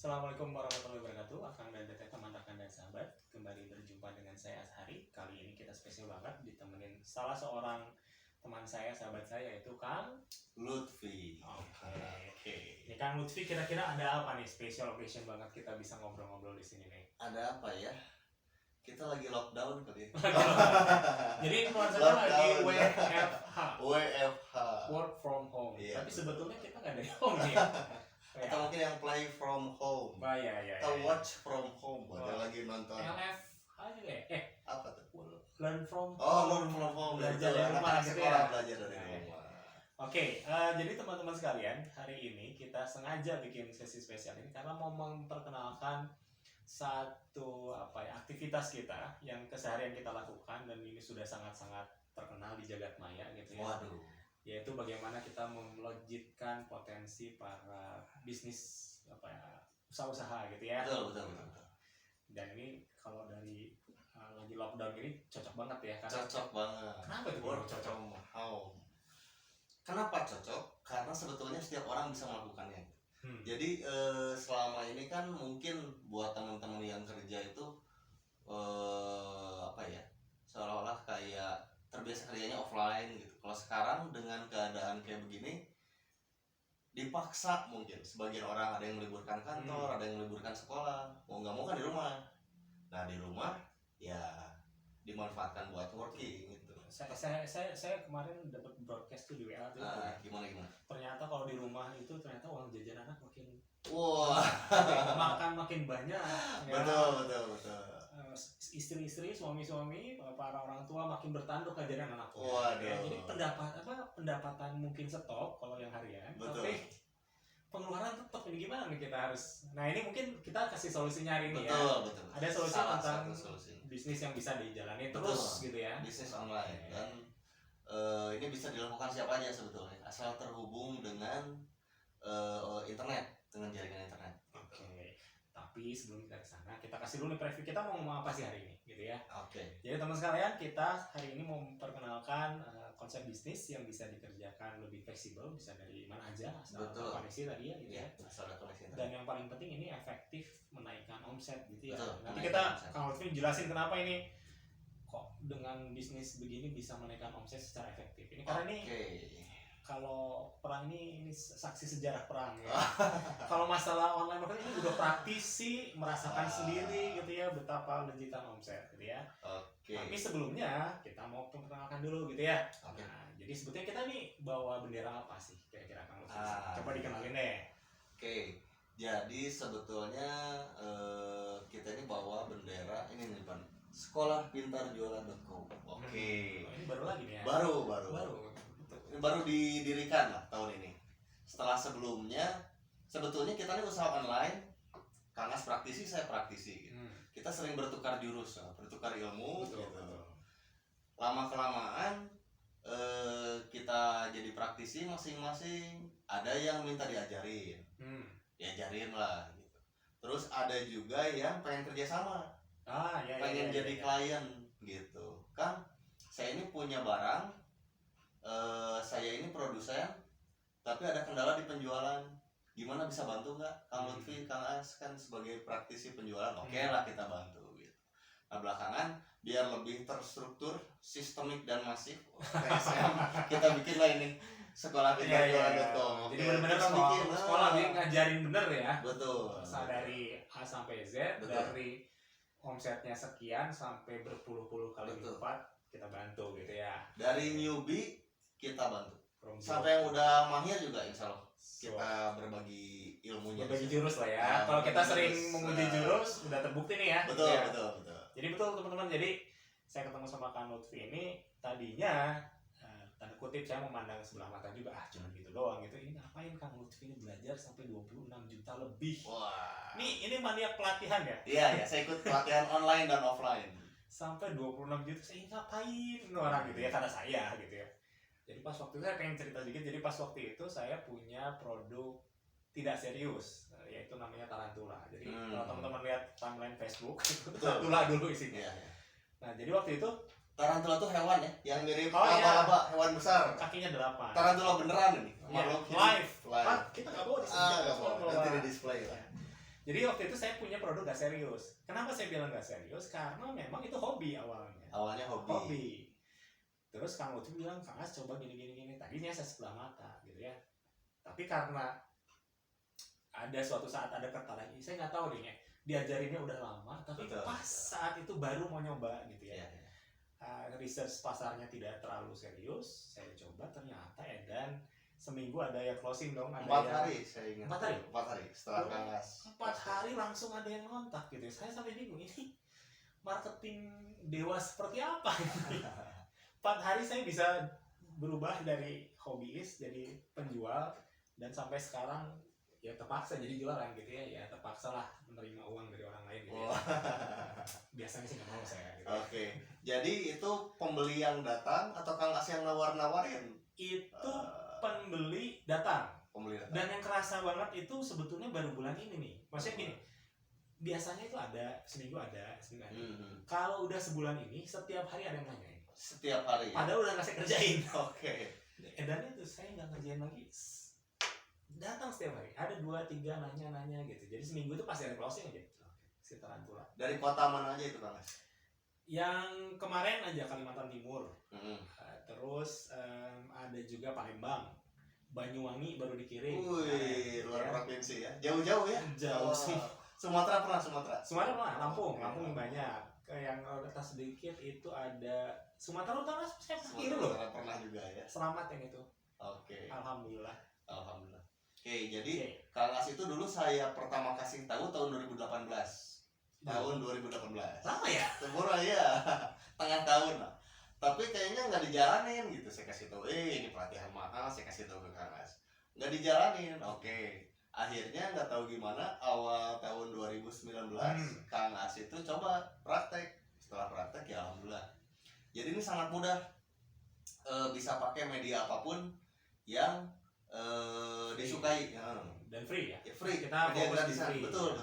Assalamualaikum warahmatullahi wabarakatuh. Akang dan teteh, teman rekan dan sahabat, kembali berjumpa dengan saya Ashari. Kali ini kita spesial banget ditemenin salah seorang teman saya, sahabat saya, yaitu Kang Lutfi. Oke. Ini Kang Lutfi, kira-kira ada apa nih special occasion banget kita bisa ngobrol-ngobrol di sini nih? Ada apa ya? Kita lagi lockdown kali ya. Jadi nuansanya lagi WFH, WFH. work from home. Iya, Tapi betul. sebetulnya kita nggak dari home nih. Atau mungkin yang play from home. Ya. Atau watch from home. Buat yang lagi nonton. LFH juga ya? Apa tuh? Learn from Learn from home. Belajar dari rumah Anak-anak gitu sekolah ya. belajar dari Nah, rumah. Oke, jadi teman-teman sekalian, hari ini kita sengaja bikin sesi spesial ini karena mau memperkenalkan satu aktivitas kita yang keseharian kita lakukan dan ini sudah sangat-sangat terkenal di jagat maya gitu ya. Waduh. Yaitu bagaimana kita melonjitkan potensi para bisnis usaha-usaha gitu ya. Betul. Dan ini kalau dari lagi lockdown ini cocok banget ya karena Cocok banget. Kenapa itu Work cocok? from home. Kenapa cocok? Karena sebetulnya setiap orang bisa melakukannya. Jadi selama ini kan mungkin buat teman-teman yang kerja itu seolah-olah kayak terbiasa kerjanya offline gitu. Kalau sekarang dengan keadaan kayak begini dipaksa, mungkin sebagian orang ada yang meliburkan kantor, ada yang meliburkan sekolah, mau nggak mau kan di rumah. Nah di rumah ya dimanfaatkan buat working gitu. Saya kemarin dapat broadcast tuh di WA tuh. Gimana? Ternyata kalau di rumah itu ternyata uang jajan anak makin Wah. makan makin banyak. Ya. Betul. Istri-istri, suami-suami, para orang tua makin bertanduk ngajarin anaknya. Waduh. Ya, jadi pendapatan mungkin stop kalau yang harian, Betul. tapi pengeluaran tetap. Ini gimana nih kita harus? Nah ini mungkin kita kasih solusinya hari ini ya. Betul. Ada solusi Salah tentang satu solusi. bisnis yang bisa dijalani Betul. terus gitu ya. Bisnis online dan ini bisa dilakukan siapa aja sebetulnya asal terhubung dengan internet, dengan jaringan internet. Oke. Tapi sebelum kita ke sana, kita kasih dulu nih preview kita mau ngomong apa sih hari ini, gitu ya. Oke. Jadi teman sekalian, kita hari ini mau memperkenalkan konsep bisnis yang bisa dikerjakan lebih fleksibel, bisa dari mana aja, asal Betul. koneksi tadi ya, gitu ya. Asal ada koneksi internet. Dan yang paling penting ini efektif menaikkan omset gitu ya. Betul, Nanti menaikkan kita omset. Kang Lutfi jelasin kenapa ini kok dengan bisnis begini bisa menaikkan omset secara efektif. Ini karena ini kalau perang ini saksi sejarah perang ya. Kalau masalah online marketing ini udah praktisi merasakan sendiri gitu ya betapa lejitan omset gitu ya. Oke. Tapi sebelumnya kita mau perkenalkan dulu gitu ya. Oke. Nah, jadi sebetulnya kita nih bawa bendera apa sih kira-kira Kang Lutfi? Coba dikenalin deh. Oke. Jadi sebetulnya kita ini bawa bendera ini nih Pan. Sekolahpintarjualan.com. Oke. Ini baru lagi nih ya. Baru. Ini baru didirikan lah tahun ini. Setelah sebelumnya sebetulnya kita ini usaha online, Kang As praktisi, saya praktisi gitu. Kita sering bertukar jurus, bertukar ilmu Betul. Lama kelamaan kita jadi praktisi masing-masing. Ada yang minta diajarin, diajarin lah gitu. Terus ada juga yang pengen kerjasama, pengen jadi klien gitu. Kan saya ini punya barang, saya ini produsen, tapi ada kendala di penjualan. Gimana bisa bantu nggak? Kang Lutfi, Kang As kan sebagai praktisi penjualan, oke lah kita bantu gitu. Nah belakangan biar lebih terstruktur, sistemik dan masif, TSM, kita bikin lah ini sekolahpintarjualan.com. Jadi benar-benar kita bikin sekolah dia ngajarin bener ya. Betul. Dari A sampai Z, Betul. dari omsetnya sekian sampai berpuluh-puluh kali Betul. lipat kita bantu gitu ya. Dari newbie kita bantu. From Sampai yang udah mahir juga insya Allah So, kita berbagi ilmunya. berbagi jurus lah ya. Nah, Kalau kita berbagi sering jurus. menguji jurus udah terbukti nih ya. Betul, Ya. betul. Jadi betul teman-teman. Jadi saya ketemu sama Kang Lutfi ini tadinya tanda kutip saya memandang sebelah mata juga, cuma gitu doang gitu. Ini ngapain Kang Lutfi ini belajar sampai 26 juta lebih. Wah. Ini maniak pelatihan ya. Iya, saya ikut pelatihan online dan offline. Sampai 26 juta saya ngapain orang gitu ya, kata saya gitu ya. Jadi pas waktu itu saya pengen cerita dikit. Jadi pas waktu itu saya punya produk tidak serius, yaitu namanya Tarantula. Jadi kalau teman-teman lihat timeline Facebook, Tarantula dulu isinya. Iya. Nah jadi waktu itu Tarantula tuh hewan ya, yang mirip Oh, laba-laba, hewan besar. kakinya 8. Tarantula beneran ini. Ya, Makhluk hidup. live. Live. Ah, kita nggak bawa di sini. Nggak boleh. Nanti di display lah. Jadi waktu itu saya punya produk gak serius. Kenapa saya bilang gak serius? Karena memang itu hobi awalnya. Awalnya hobi. Terus Kang Ucu bilang, Kang As coba gini. Tadinya saya sebelah mata gitu ya. Tapi karena ada suatu saat ada kata lagi, saya nggak tahu nih ya, diajarinnya udah lama, tapi Betul. pas saat itu baru mau nyoba gitu ya. Iya. Research pasarnya tidak terlalu serius, saya coba ternyata dan seminggu ada ya closing dong, ada 4 yang hari saya ingat. 4 hari? 4 hari setelah Kang As. 4 hari langsung ada yang ngontak gitu. Saya sampai bingung, ini marketing dewa seperti apa ini? 4 hari saya bisa berubah dari hobiis jadi penjual, dan sampai sekarang ya terpaksa jadi jualan gitu ya terpaksa lah menerima uang dari orang lain gitu ya. Biasanya sih nggak mau saya gitu. Oke. Jadi itu pembeli yang datang atau Kang As yang nawar-nawarin? Itu pembeli datang. Pembeli datang. Dan yang kerasa banget itu sebetulnya baru bulan ini nih. Maksudnya gini, biasanya itu ada seminggu ada. Kalau udah sebulan ini setiap hari ada yang nanyain. Setiap hari. Padahal udah nggak saya kerjain. Oke. Dan itu saya nggak ngerjain lagi. Datang setiap hari, ada 2-3 nanya gitu. Jadi seminggu itu pasti ada closing aja. Sekitaran pula. Dari kota mana aja itu Kang As? Yang kemarin aja Kalimantan Timur. Terus ada juga Palembang, Banyuwangi baru dikirim. Wih, luar provinsi ya. Jauh-jauh ya? Jauh sih. Sumatera pernah Sumatera? Sumatera pernah, Lampung banyak. Yang atas sedikit itu ada Sumatera Utara, saya pergi loh. Sumatera pernah juga ya. Selamat yang itu. Oke. Alhamdulillah. Oke, jadi Kang As itu dulu saya pertama kasih tahu tahun 2018. Tahun 2018. Lama ya? Murah ya. Tengah tahun lah. Tapi kayaknya nggak dijalanin gitu. Saya kasih tahu, ini pelatihan mahal, saya kasih tahu ke Kang As. Nggak dijalanin. Oke. Akhirnya nggak tahu gimana awal tahun 2019 Kang As itu coba praktek. Setelah praktek ya alhamdulillah. Jadi ini sangat mudah. Bisa pakai media apapun yang disukai dan free ya? Free, kita media fokus di gratisan. free. Betul.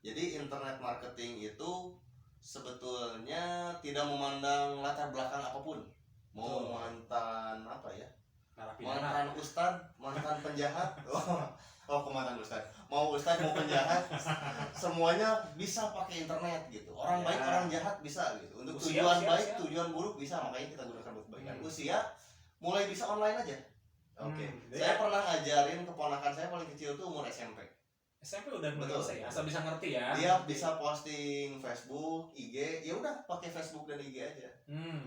Jadi internet marketing itu sebetulnya tidak memandang latar belakang apapun. Mau mantan apa ya? Mantan ustad, mantan penjahat. Oh, mantan ustad. Mau ustad mau penjahat, semuanya bisa pakai internet gitu. Orang baik, orang jahat bisa gitu. Untuk tujuan baik, tujuan buruk bisa, makanya kita gunakan buat kebaikan. Usia mulai bisa online aja. Oke. Saya pernah ngajarin keponakan saya paling kecil tuh umur SMP. SMP udah selesai, asal bisa ngerti ya. Dia bisa posting Facebook, IG, ya udah pakai Facebook dan IG aja.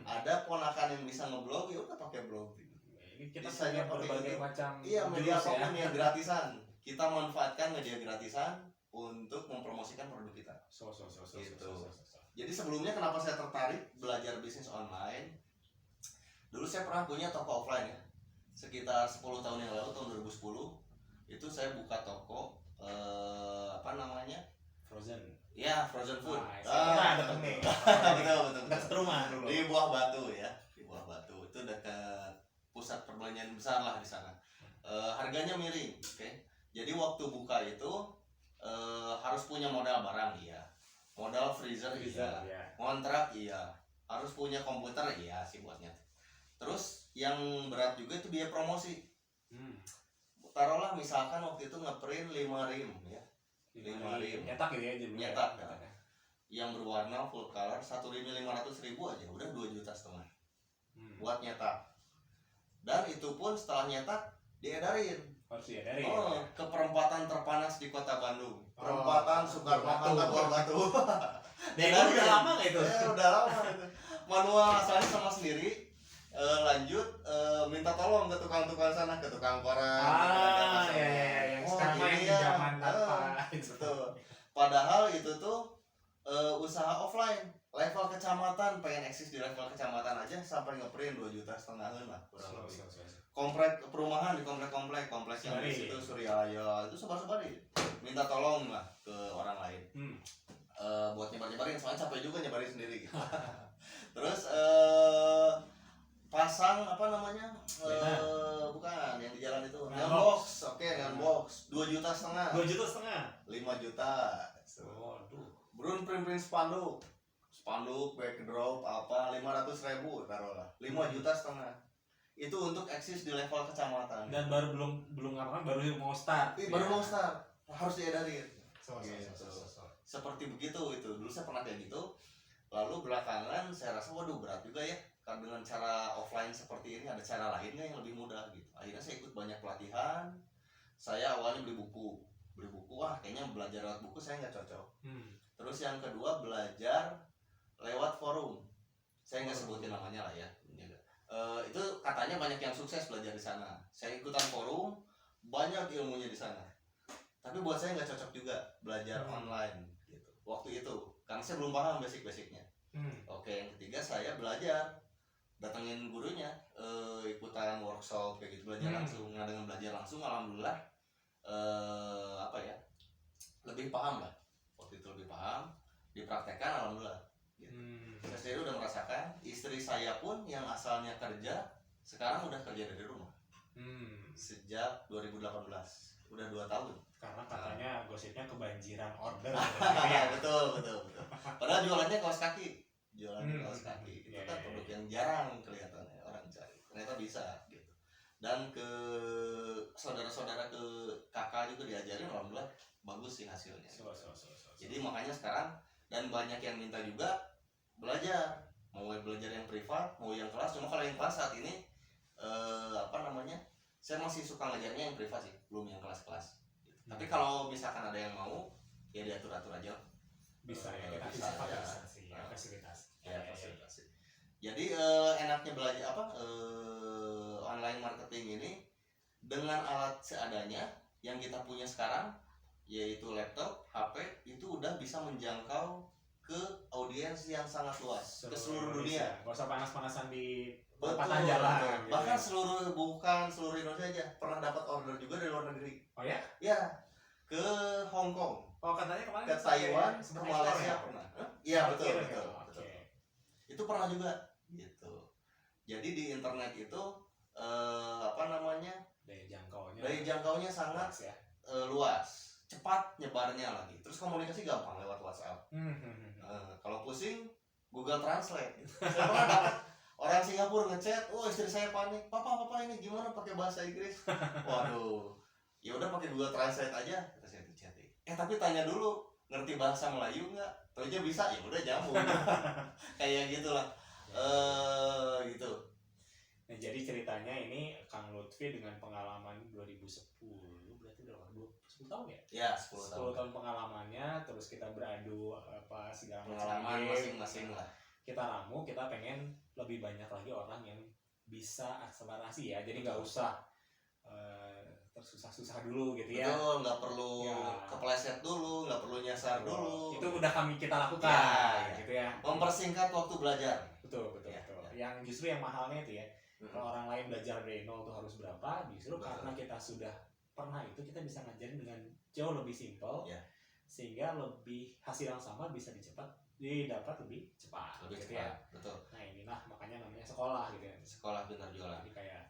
Ada ponakan yang bisa ngeblog, ya udah pakai blog. Ini kita punya berbagai macam. Iya, media apapun yang gratisan. Kita manfaatkan media gratisan untuk mempromosikan produk kita. Gitu. Jadi sebelumnya kenapa saya tertarik belajar bisnis online? Dulu saya pernah punya toko offline ya. Sekitar 10 tahun yang lalu, tahun 2010 itu saya buka toko Frozen. Ya, frozen food. Betul. Dekat rumah dulu. Di Buah Batu ya, di Buah Batu itu dekat pusat perbelanjaan besar lah di sana. Harganya miring, oke. Jadi waktu buka itu harus punya modal barang iya, modal freezer iya, kontrak iya, harus punya komputer iya sih buatnya. Terus yang berat juga itu biaya promosi. Taruhlah misalkan waktu itu ngeprint 5 rim ya. 5 rim. Nyetak gitu ya jadinya. Nyetak. Ya. Yang berwarna full color 1 rimnya 500.000 aja udah 2,5 juta buat nyetak. Dan itu pun setelah nyetak diedarin. Harus diedarin. Ke perempatan terpanas di Kota Bandung. Perempatan Soekarno-Hatta Buah Batu. Udah lama nggak itu? Udah lama itu. Manual asalnya sama sendiri. Lanjut minta tolong ke tukang-tukang sana, ke tukang koran. Yang sekarang main di zaman apa? Betul. Padahal itu tuh usaha offline, level kecamatan, pengen eksis di level kecamatan aja sampai ngeprint 2,5 juta lah kurang lebih. Komplek perumahan di kompleks yang di situ Suryalaya itu sebar-sebarin. Minta tolong lah ke orang lain. Buat nyebar-nyebarin, soalnya capek juga nyebarin sendiri gitu. Terus pasang apa namanya bukan yang di jalan itu neon box. Neon box 2,5 juta 2,5 juta 5 juta. Brun print spanduk backdrop apa 500.000 taruhlah 5,5 juta itu untuk eksis di level kecamatan dan baru belum ngapa baru mau start baru mau start harus diedarin seperti begitu itu. Dulu saya pernah kayak gitu. Lalu belakangan saya rasa waduh berat juga ya. Karena dengan cara offline seperti ini ada cara lain nggak yang lebih mudah gitu. Akhirnya saya ikut banyak pelatihan. Saya awalnya beli buku, wah kayaknya belajar lewat buku saya nggak cocok. Terus yang kedua belajar lewat forum. Saya nggak sebutin namanya lah ya. Itu katanya banyak yang sukses belajar di sana. Saya ikutan forum, banyak ilmunya di sana. Tapi buat saya nggak cocok juga belajar online gitu. Waktu itu, karena saya belum paham basic-basicnya. Oke, yang ketiga saya belajar, datengin gurunya, ikutan workshop kayak gitu, belajar langsung. Nah dengan belajar langsung, alhamdulillah, lebih paham lah. Waktu itu lebih paham, dipraktekkan alhamdulillah. Gitu. Saya sendiri udah merasakan, istri saya pun yang asalnya kerja, sekarang udah kerja dari rumah. Sejak 2018, udah 2 tahun. Karena katanya gosipnya kebanjiran order. Betul. Padahal jualannya kaos kaki, kaos kaki. Itu kan produk yang jarang kelihatannya orang cari. Ternyata bisa gitu. Dan ke saudara-saudara, ke kakak juga diajarin, alhamdulillah bagus sih hasilnya. Jadi makanya sekarang dan banyak yang minta juga belajar, mau belajar yang privat, mau yang kelas. Cuma kalau yang kelas saat ini saya masih suka ngajarnya yang privat sih, belum yang kelas-kelas. Tapi kalau misalkan ada yang mau, ya diatur-atur aja. Bisa ya, kita bisa fasilitas. Jadi enaknya belajar online marketing ini dengan alat seadanya yang kita punya sekarang, yaitu laptop, HP, itu udah bisa menjangkau ke audiens yang sangat luas, ke seluruh dunia. Gak usah panas-panasan di perempatan jalan. Gitu. Bahkan bukan seluruh Indonesia aja, pernah dapat order juga dari luar negeri. Oh ya? Ya, ke Hong Kong. Oh katanya kemarin ke Taiwan, ke Malaysia ya? Pernah. Iya betul. Itu pernah juga gitu. Jadi di internet itu daya jangkaunya sangat luas, cepat nyebarnya lagi. Terus komunikasi gampang lewat WhatsApp. Kalau pusing Google Translate. Saya pernah dapat orang Singapura ngechat, istri saya panik, papa ini gimana pakai bahasa Inggris? Waduh, ya udah pakai Google Translate aja. Kata saya di chat. Tapi tanya dulu, ngerti bahasa Melayu nggak? Tahu aja bisa, ya udah jamu. Kayak gitulah. Gitu. Nah, jadi ceritanya ini Kang Lutfi dengan pengalaman 2010, berarti udah 10 tahun ya? Ya, 10 tahun pengalamannya, terus kita beradu segala macam pengalaman masing-masing lah. Kita ramu, kita pengen lebih banyak lagi orang yang bisa akselerasi ya, jadi nggak usah tersusah-susah dulu gitu ya. Betul, nggak perlu kepleset dulu, nggak perlu nyasar dulu. Itu udah kita lakukan, gitu ya. Mempersingkat waktu belajar. Betul. Yang justru yang mahalnya itu ya. Kalau orang lain belajar dari nol tuh harus berapa, justru karena kita sudah pernah itu, kita bisa ngajarin dengan jauh lebih simpel, sehingga lebih hasil yang sama bisa didapat lebih cepat. Betul. Nah inilah makanya namanya sekolah gitu ya. Sekolah pintar jualan. Jadi kayak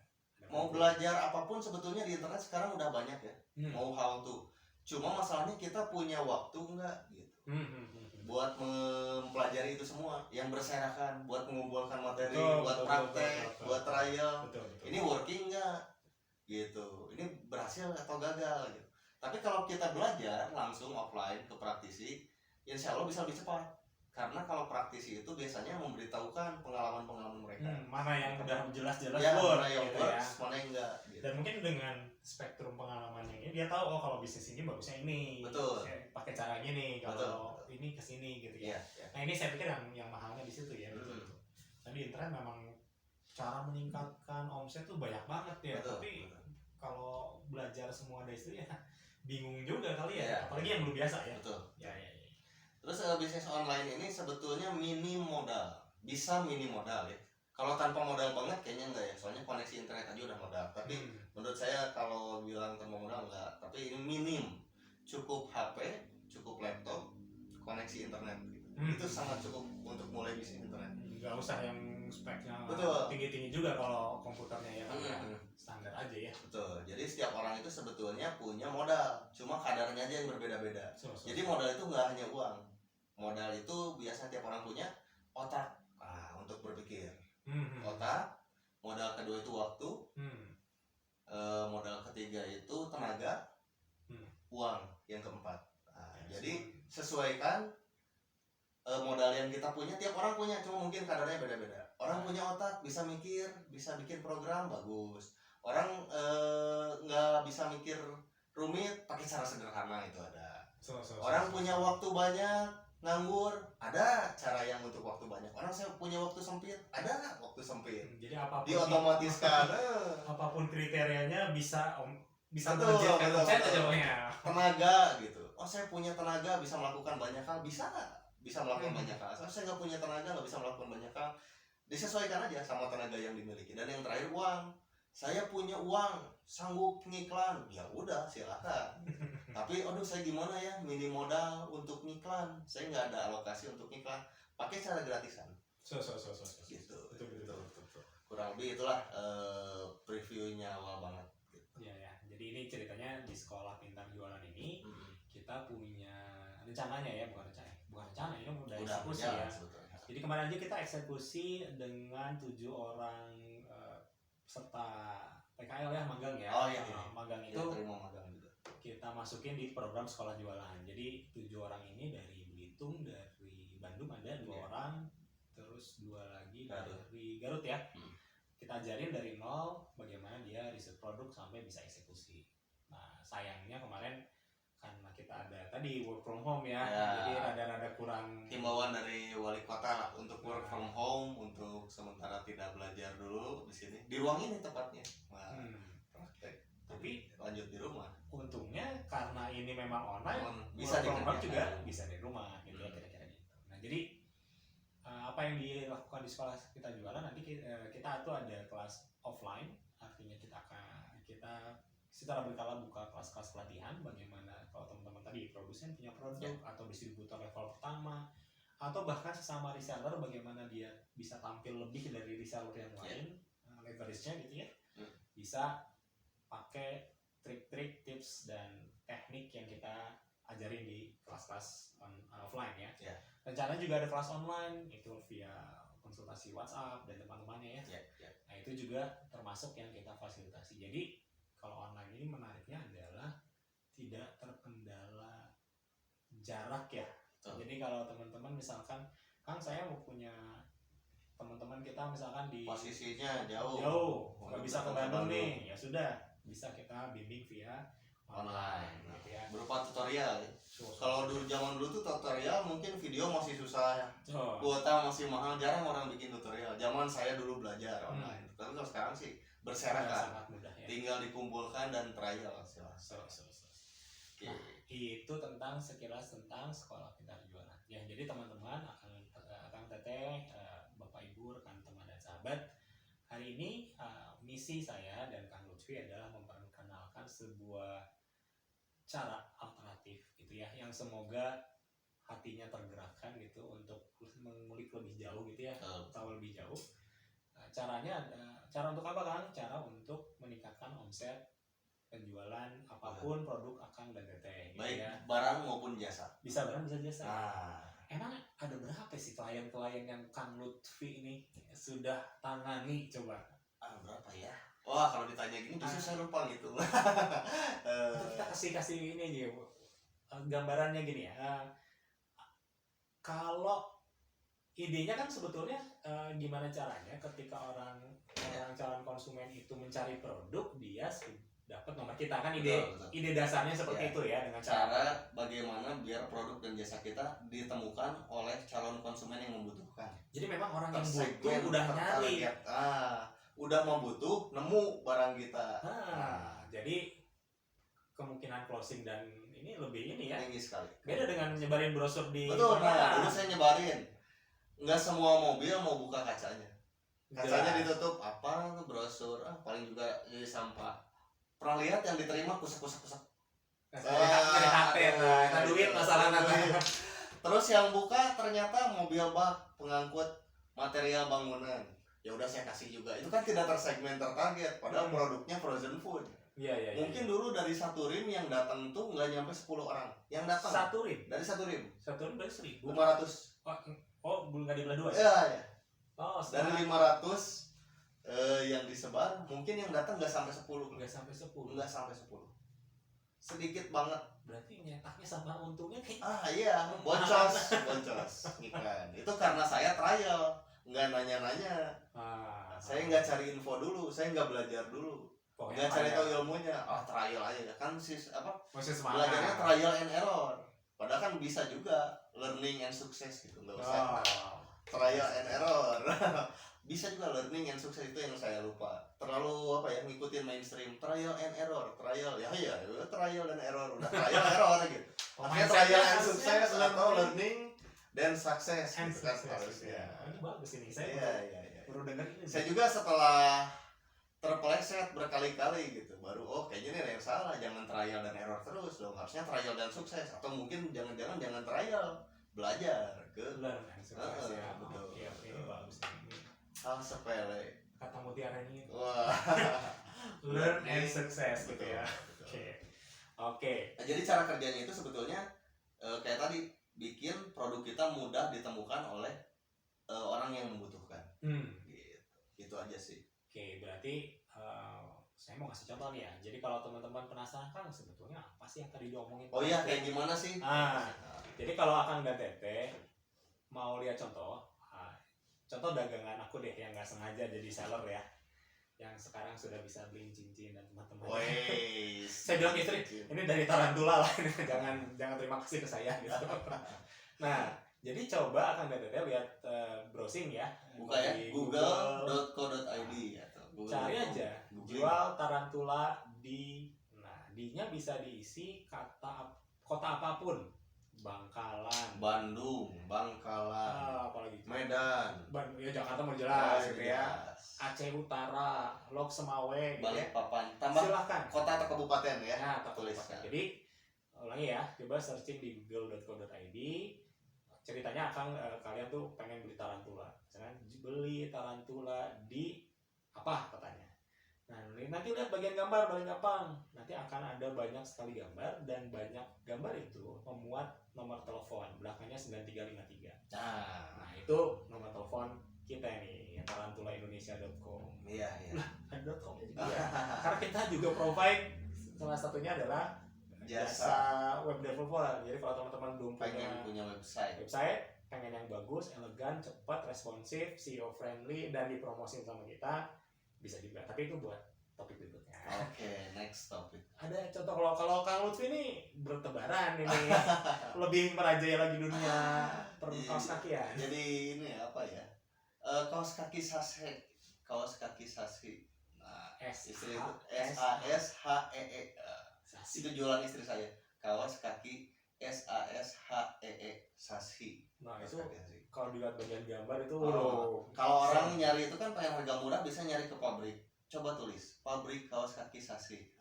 mau belajar apapun sebetulnya di internet sekarang udah banyak ya. Mau how to. Cuma masalahnya kita punya waktu nggak gitu. Buat mempelajari itu semua yang berserakan, buat mengumpulkan materi, buat praktek, buat trial. Ini working nggak gitu, ini berhasil atau gagal gitu. Tapi kalau kita belajar langsung offline ke praktisi, insya Allah bisa lebih cepat. Karena kalau praktisi itu biasanya memberitahukan pengalaman mereka. Mana yang udah jelas-jelas mana yang works, mana yang enggak gitu. Dan mungkin dengan spektrum pengalamannya ini, dia tahu kalau bisnis ini bagusnya ini. Betul. Pakai cara gini, kalau ini kesini gitu ya. Nah ini saya pikir yang mahalnya di situ ya. Nah di internet memang cara meningkatkan omset tuh banyak banget ya. Tapi kalau belajar semua dari situ ya bingung juga kali ya. Apalagi yang belum biasa ya. Betul. Ya. Terus bisnis online ini sebetulnya minim modal, bisa minim modal ya. Kalau tanpa modal banget kayaknya enggak ya, soalnya koneksi internet aja udah modal. Tapi menurut saya kalau bilang tanpa modal enggak, tapi ini minim. Cukup HP, cukup laptop, koneksi internet gitu. Itu sangat cukup untuk mulai bisnis internet. Enggak usah yang speknya tinggi-tinggi juga kalau komputernya ya. Standar aja ya. Betul. Jadi setiap orang itu sebetulnya punya modal, cuma kadarnya aja yang berbeda-beda. Jadi modal itu enggak hanya uang. Modal itu biasa tiap orang punya otak untuk berpikir. Otak, modal kedua itu waktu, modal ketiga itu tenaga, uang yang keempat. Jadi sesuaikan modal yang kita punya, tiap orang punya, cuma mungkin kadarnya beda-beda. Orang punya otak, bisa mikir, bisa bikin program bagus. Orang nggak bisa mikir rumit, pakai cara sederhana itu ada. Orang punya waktu banyak, nganggur, ada cara yang untuk waktu banyak. Orang saya punya waktu sempit, ada waktu sempit. Jadi apapun diotomatiskan. Apapun kriterianya bisa betul, mengerjakan omset aja pokoknya. Tenaga gitu. Oh saya punya tenaga bisa melakukan banyak hal, bisa melakukan banyak hal. Saya nggak punya tenaga nggak bisa melakukan banyak hal. Disesuaikan aja sama tenaga yang dimiliki. Dan yang terakhir uang. Saya punya uang, sanggup ngiklan, ya udah silakan. Tapi aduh saya gimana ya, minim modal untuk ngiklan, saya nggak ada alokasi untuk ngiklan, pakai cara gratisan. Gitu. Betul. Kurang lebih itulah previewnya awal banget. Gitu. Ya. Jadi ini ceritanya di sekolah pintar jualan ini kita punya rencananya ya, bukan rencana ini udah eksekusi ya. Sebetulnya. Jadi kemarin aja kita eksekusi dengan 7 orang peserta PKL ya, magang ya. Oh iya. Magang itu terima magang juga. Kita masukin di program sekolah jualan. Jadi 7 orang ini dari Belitung, dari Bandung ada 2 orang, terus 2 lagi dari Garut ya. Kita ajarin dari nol bagaimana dia riset produk sampai bisa eksekusi. Nah sayangnya kemarin karena kita ada tadi work from home ya. Jadi rada-rada kurang. Himbauan dari wali kota lah untuk work from home, untuk sementara tidak belajar dulu di sini, di ruang ini tepatnya. Praktek. Tapi lanjut di rumah. Untungnya karena ini memang online, bisa work from home juga bisa di rumah gitu ya kira-kira gitu. Nah jadi apa yang dilakukan di sekolah kita jualan nanti kita tuh ada kelas offline, artinya kita secara berkala buka kelas-kelas pelatihan bagaimana kalau teman-teman tadi produsen punya produk atau distributor level pertama atau bahkan sesama reseller bagaimana dia bisa tampil lebih dari reseller yang lain, leverage-nya gitu ya. Bisa pakai trik-trik, tips dan teknik yang kita ajarin di kelas-kelas offline ya. Rencananya juga ada kelas online itu via konsultasi WhatsApp dan teman-temannya ya. Nah itu juga termasuk yang kita fasilitasi. Jadi kalau online ini menariknya adalah tidak terkendala jarak ya. Jadi kalau teman-teman misalkan, Kang saya mau punya teman-teman kita misalkan di posisinya jauh, nggak bisa ke Bandung nih, ya sudah bisa kita bimbing via online gitu ya. Berupa tutorial. Kalau dulu zaman dulu tuh tutorial mungkin video masih susah, kuota masih mahal, jarang orang bikin tutorial. Zaman saya dulu belajar online. Tapi kalau sekarang sih berserakan, ya. Tinggal dikumpulkan dan trial itu tentang sekilas tentang sekolah pintar jualan ya. Jadi teman-teman akan teteh, bapak ibu, rekan teman dan sahabat, hari ini misi saya dan Kang Lutfi adalah memperkenalkan sebuah cara alternatif gitu ya, yang semoga hatinya tergerakkan gitu untuk mengulik lebih jauh gitu ya, tahu lebih jauh. Caranya cara untuk apa Kang? Cara untuk meningkatkan omset penjualan apapun produk Akang dan Teteh gitu. Baik ya. Barang maupun jasa. Bisa barang bisa jasa. Emang ada berapa sih klien-klien yang Kang Lutfi ini sudah tangani coba? Berapa ya? Wah kalau ditanya gini bisa saya lupa gitu. Kita kasih ini aja gambarannya gini ya. Kalau idenya kan sebetulnya gimana caranya ketika orang calon konsumen itu mencari produk, dia dapat nomor kita kan, ide dasarnya seperti itu ya, dengan cara bagaimana biar produk dan jasa kita ditemukan oleh calon konsumen yang membutuhkan. Jadi memang orang yang butuh udah nyari, udah membutuh, nemu barang kita. Jadi kemungkinan closing dan ini lebih ini ya. Tinggi sekali. Beda dengan nyebarin brosur di. Betul. Dulu saya nyebarin. Nggak semua mobil mau buka kacanya. Kacanya ditutup, apa tuh brosur? Paling juga jadi sampah. Pernah lihat yang diterima kusak-kusak. Dari HP, nah duit masalah nanti. Terus yang buka ternyata mobil bak pengangkut material bangunan. Ya udah saya kasih juga. Itu kan tidak tersegmen tertarget. Padahal produknya frozen food. Iya. Mungkin dulu dari satu rim yang datang tuh nggak nyampe 10 orang. Yang datang. Satu rim. Dari satu rim. Satu rim dari 1.000. 500. Oh, belum nggak dibelah 2 ya? Iya. Oh, dari 500 yang disebar, mungkin yang datang nggak sampai 10. Nggak sampai 10. sedikit banget. Berarti nyetaknya sama untungnya kayak Iya, boncos iklan. Itu karena saya trial, nggak nanya-nanya. Saya nggak cari info dulu, saya nggak belajar dulu, nggak cari tahu ilmunya. Trial aja kan belajarnya trial and error. Padahal kan bisa juga learning and success gitu, nggak usah trial and error. Bisa juga learning and sukses, itu yang saya lupa. Terlalu ngikutin mainstream, trial and error, trial trial and error, udah trial error gitu. Makanya trial and sukses atau learning dan sukses gitu kan harusnya. Ini bagus ini, saya baru dengar ini. Saya juga setelah terpeleset berkali-kali gitu, baru kayaknya ini yang salah, jangan trial dan error terus dong, harusnya trial dan sukses, atau mungkin jangan trial, belajar ke learn and sukses ya. Betul. Ini bagus ini. Hal sepele Kata mutiara ini. Wah. Learn and success gitu ya. Oke. Nah, jadi cara kerjanya itu sebetulnya kayak tadi, bikin produk kita mudah ditemukan oleh orang yang membutuhkan. Gitu. Itu aja sih. Oke, berarti saya mau kasih contoh nih ya. Jadi kalau teman-teman penasaran kan sebetulnya apa sih yang tadi diomongin? Oh iya, kayak gimana sih? Jadi kalau Akang dan Tete mau lihat contoh dagangan aku deh yang nggak sengaja jadi seller ya, yang sekarang sudah bisa beliin cincin dan teman-teman. Saya bilang istri, ini dari Tarantula lah, jangan terima kasih ke saya gitu. Nah, jadi coba Akang dan Tete lihat browsing ya. Buka ya, google.co.id atau cari aja jual Tarantula di, D-nya bisa diisi kota apapun. Bangkalan, Bandung, Bangkalan, apalagi Medan, ya Jakarta mau jelas gitu ya, Aceh Utara, Lok Semawe, gitu ya. Balikpapan, tambah silahkan kota atau kabupaten ya. Tuliskan. Jadi ulangi ya, coba searching di google.co.id, ceritanya kalian tuh pengen beli Tarantula, misalkan beli Tarantula di apa katanya. Nah, nanti lihat bagian gambar paling gampang. Nanti akan ada banyak sekali gambar, dan banyak gambar itu memuat nomor telepon, belakangnya 9353. Nah, itu nomor telepon kita nih, tarantulaindonesia.com. Iya. Nah, ada .com juga. Karena kita juga provide, salah satunya adalah jasa web developer. Jadi kalau teman-teman belum punya website, pengen yang bagus, elegan, cepat, responsif, SEO friendly, dan dipromosin sama kita, bisa juga. Tapi itu buat topik berikutnya. Oke, next topic. Ada contoh kalau Kang Lutfi ini bertebaran ini, lebih merajai lagi dunia kaos kaki ya. Jadi ini apa ya? Kaos kaki sase. Nah, istri itu SASHEE. Itu jualan istri saya. Kaos kaki SASHEE, Sashi. Nah, itu kalau dilihat bagian gambar itu kalau orang nyari itu kan pengen harga murah, bisa nyari ke pabrik. Coba tulis pabrik kaos kaki Sashi.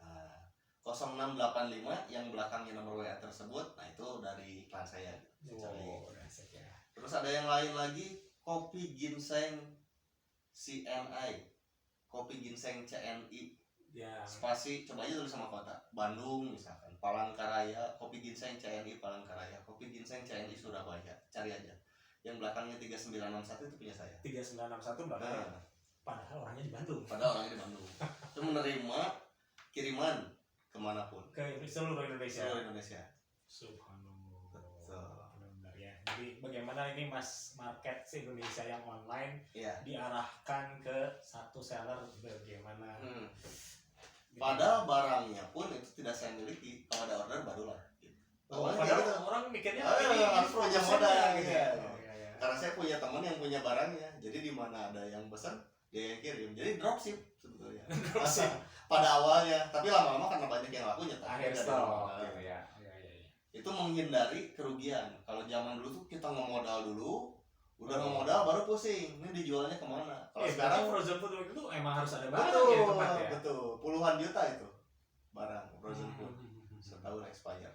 0685 yang belakangnya nomor WA tersebut. Nah, itu dari iklan saya. Terus ada yang lain lagi, kopi ginseng CNI, kopi ginseng CNI. Ya. Spasi, coba aja tulis sama kota. Bandung misalkan, Palangkaraya, kopi ginseng CNI Palangkaraya, kopi ginseng CNI Surabaya. Cari aja. Yang belakangnya 3961 itu punya saya. 3961 belakangnya. Padahal orangnya di Bandung. Itu menerima kiriman kemanapun. Ke seluruh Indonesia. Subhanallah. Benar ya. Jadi bagaimana ini market Indonesia yang online diarahkan ke satu seller, bagaimana? Padahal barangnya pun itu tidak saya miliki. Kalau ada order barulah. Padahal orang mikirnya harus punya modal gitu. Ya. Karena saya punya teman yang punya barangnya. Jadi di mana ada yang pesan, dia yang kirim. Jadi dropship sebetulnya. Pada awalnya, tapi lama-lama karena banyak yang laku nyetak. Akhir stok gitu ya. Itu menghindari kerugian. Kalau zaman dulu tuh kita ngemodal dulu, udah ngemodal baru pusing. Ini dijualnya kemana? Kalau sekarang frozen food itu emang harus ada barang di tempat ya. Betul, puluhan juta itu barang frozen food. Setahun expire.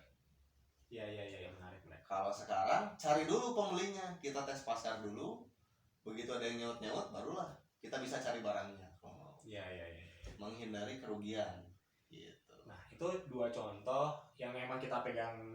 Iya, menarik. Kalau sekarang cari dulu pembelinya, kita tes pasar dulu. Begitu ada yang nyaut barulah kita bisa cari barangnya. Iya. Menghindari kerugian gitu. Nah, itu dua contoh yang emang kita pegang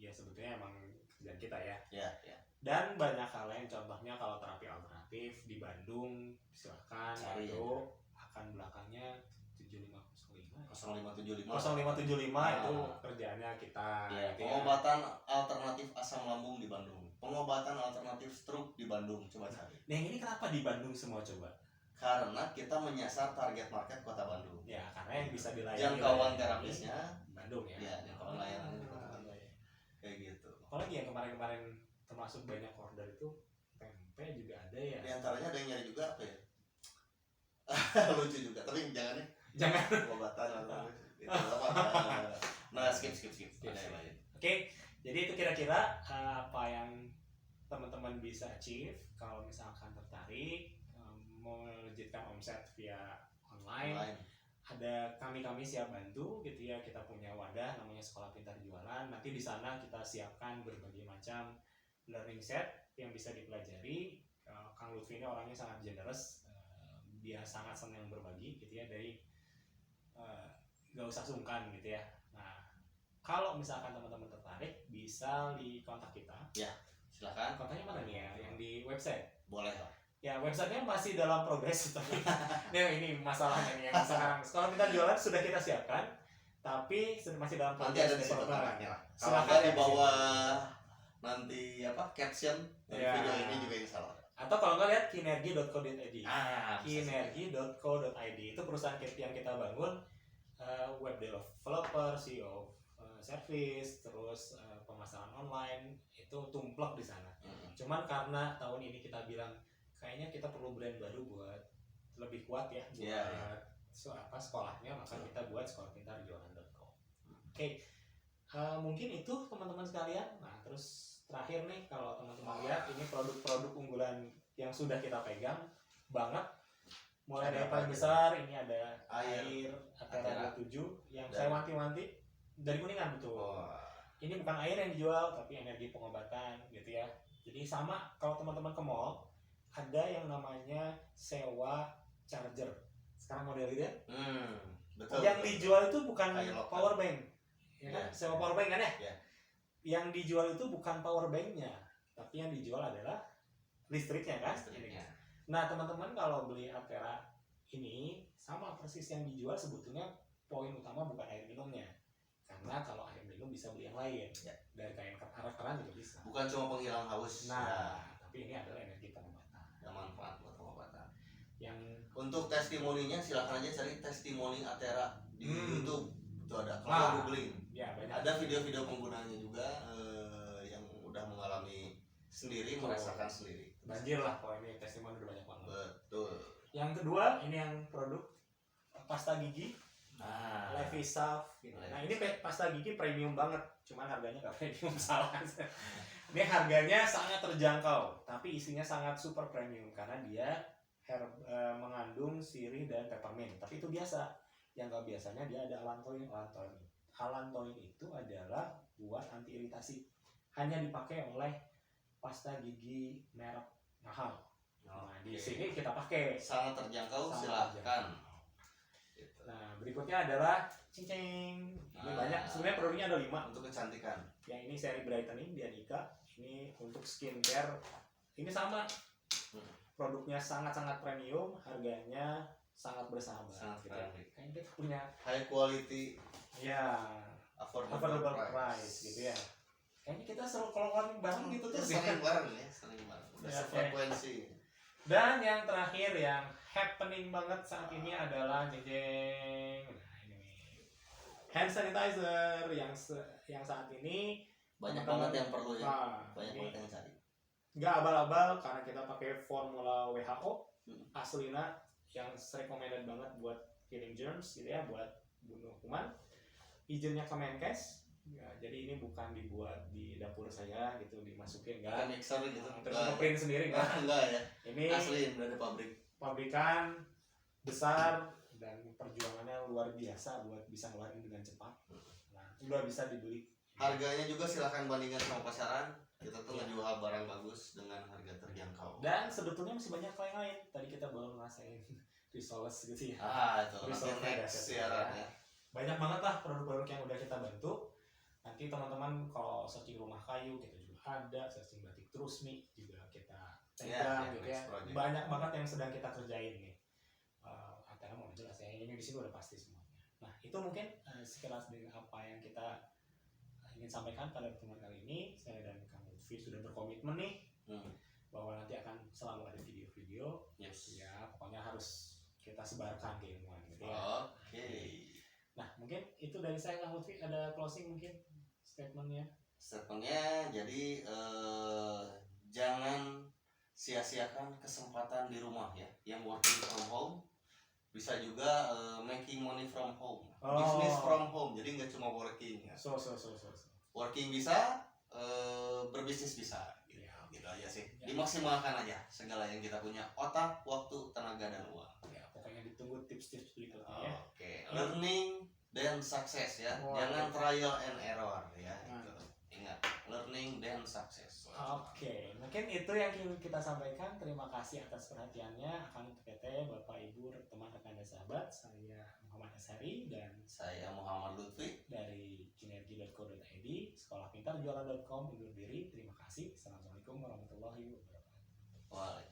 ya, sebetulnya emang kerjaan kita ya. Iya. Dan banyak hal lain, contohnya kalau terapi alternatif di Bandung silahkan cari itu akan belakangnya 7501 0575 itu kerjaannya kita. Ya, pengobatan alternatif asam lambung di Bandung, pengobatan alternatif stroke di Bandung, coba cari. Nah ini kenapa di Bandung semua coba? Karena kita menyasar target market kota Bandung. Ya karena yang bisa dilayani. Jangkauan terapisnya Bandung ya. Ya jangkauan layanan di kota Bandung. Kayak gitu. Apalagi yang kemarin-kemarin termasuk banyak order itu tempe juga ada ya. Di antaranya ada yang nyari juga apa ya? Lucu juga, tapi jangan ya. Jangan. Pengobatan atau nah skip ada yang lain. Oke, jadi itu kira-kira apa yang teman-teman bisa achieve kalau misalkan tertarik melejitkan omset via online. Ada kami siap bantu gitu ya. Kita punya wadah namanya Sekolah Pintar Jualan. Nanti di sana kita siapkan berbagai macam learning set yang bisa dipelajari. Kang Lutfi ini orangnya sangat generous. Dia sangat senang berbagi gitu ya, dari gak usah sungkan gitu ya. Nah, kalau misalkan teman-teman tertarik bisa di kontak kita. Ya, silakan. Kontaknya mana nih ya? Yang di website? Boleh lah. Ya, websitenya masih dalam progres tapi nah, ini masalahnya nih yang sekarang. Sekolah Pintar Jualan sudah kita siapkan, tapi masih dalam progres. Nanti ada di situ kontaknya lah. Kalau Silakan di bawah nanti caption video ini juga yang salah. Atau kalau nggak lihat kinergi.co.id. Kinergi.co.id itu perusahaan yang kita bangun, web developer, CEO service, terus pemasaran online itu tumplek di sana. Cuman karena tahun ini kita bilang kayaknya kita perlu brand baru buat lebih kuat ya buat sekolahnya, maka kita buat sekolahpintarjualan.com. Oke. Mungkin itu teman-teman sekalian. Nah, terus terakhir nih, kalau teman-teman lihat ini produk-produk unggulan yang sudah kita pegang banget. Mulai dari paling besar ini ada air Atera 27 yang saya wanti-wanti dari Kuningan betul. Ini bukan air yang dijual tapi energi pengobatan gitu ya. Jadi sama kalau teman-teman ke mall ada yang namanya sewa charger. Sekarang model itu ya. Betul. Yang dijual itu bukan power bank. Ya kan? Sewa power bank kan ya? Yang dijual itu bukan power banknya, tapi yang dijual adalah listriknya kan? Nah teman-teman kalau beli Atera ini sama persis yang dijual, sebetulnya poin utama bukan air minumnya, karena kalau air minum bisa beli yang lain dari kain keran juga bisa. Bukan cuma penghilang haus. Tapi ini adalah energi pengobatan. Yang manfaat buat pengobatan. Yang untuk testimoninya silakan aja cari testimoni Atera di YouTube. Itu ada. Kalau googling. Ya, banyak. Ada video-video penggunanya juga yang udah mengalami sendiri, merasakan sendiri. Banjir lah kalau ini testimoni udah banyak banget. Betul. Yang kedua ini yang produk pasta gigi. Levisav gitu. Nah ini pasta gigi premium banget, cuman harganya nggak premium salah. Ini harganya sangat terjangkau, tapi isinya sangat super premium karena dia mengandung sirih dan peppermint. Tapi itu biasa. Yang nggak biasanya dia ada allantoin. Allantoin itu adalah buat anti iritasi. Hanya dipakai oleh pasta gigi merek mahal. Nah di sini kita pakai. Sangat terjangkau, silahkan. Nah berikutnya adalah cincin. Ini banyak, sebenarnya produknya ada 5 untuk kecantikan. Yang ini seri brightening Dianika. Ini untuk skincare. Ini sama. Produknya sangat-sangat premium, harganya sangat bersahabat. Sangat friendly. Kayaknya kita punya high quality. Ya. Affordable price gitu ya. Kayaknya kita selalu keluarin bareng gitu terus. Sering bareng ya, sering bareng. Udah sefrekuensi. Dan yang terakhir yang happening banget saat ini adalah jeng. Nah ini hand sanitizer yang saat ini banyak banget yang perlu ya. Banyak banget yang cari. Nggak abal-abal karena kita pakai formula WHO aslina yang recommended banget buat killing germs gitu ya, buat bunuh kuman. Izinnya Kemenkes. Ya, jadi ini bukan dibuat di dapur saya gitu, dimasukin enggak mixer gitu. Terus ngeprint sendiri enggak ya. Ini asli dari pabrikan besar dan perjuangannya luar biasa buat bisa ngeluarin dengan cepat. Nah, udah bisa dibeli. Harganya juga silahkan bandingkan sama pasaran. Kita tuh ngejual barang bagus dengan harga terjangkau. Dan sebetulnya masih banyak yang lain. Tadi kita baru ngerasain Risoles gitu ya. Itu next siaran ya. Banyak banget lah produk-produk yang udah kita bantu. Nanti teman-teman kalau searching rumah kayu kita juga ada, searching batik Trusmi juga kita pegang gitu ya. Banyak banget yang sedang kita kerjain nih. Atera mau jelas ya, ini di sini udah pasti semuanya. Nah, itu mungkin sekilas dengan apa yang kita ingin sampaikan pada pertemuan kali ini. Saya dan Kang Lutfi sudah berkomitmen nih bahwa nanti akan selalu ada video-video. Yes. Ya, pokoknya harus kita sebarkan keilmuan gitu ya. Oke. Nah, mungkin itu dari saya, Kang Lutfi. Ada closing mungkin statementnya? Statementnya jadi jangan sia-siakan kesempatan di rumah ya, yang working from home, bisa juga making money from home, business from home, jadi nggak cuma working ya. Working bisa, berbisnis bisa, gitu aja sih. Dimaksimalkan aja segala yang kita punya, otak, waktu, tenaga, dan uang. Ya, pokoknya ditunggu tips-tips berikutnya ya. Oke. Learning dan sukses ya, jangan trial and error ya. Ingat, learning dan sukses. Oke, mungkin itu yang ingin kita sampaikan. Terima kasih atas perhatiannya. Akang PT, Bapak Ibu, teman rekan dan sahabat. Saya Muhammad Ashari dan saya Muhammad Lutfi dari kinergi.co.id, sekolahpintarjualan.com undur diri. Terima kasih. Assalamualaikum warahmatullahi wabarakatuh. Waalaikumsalam.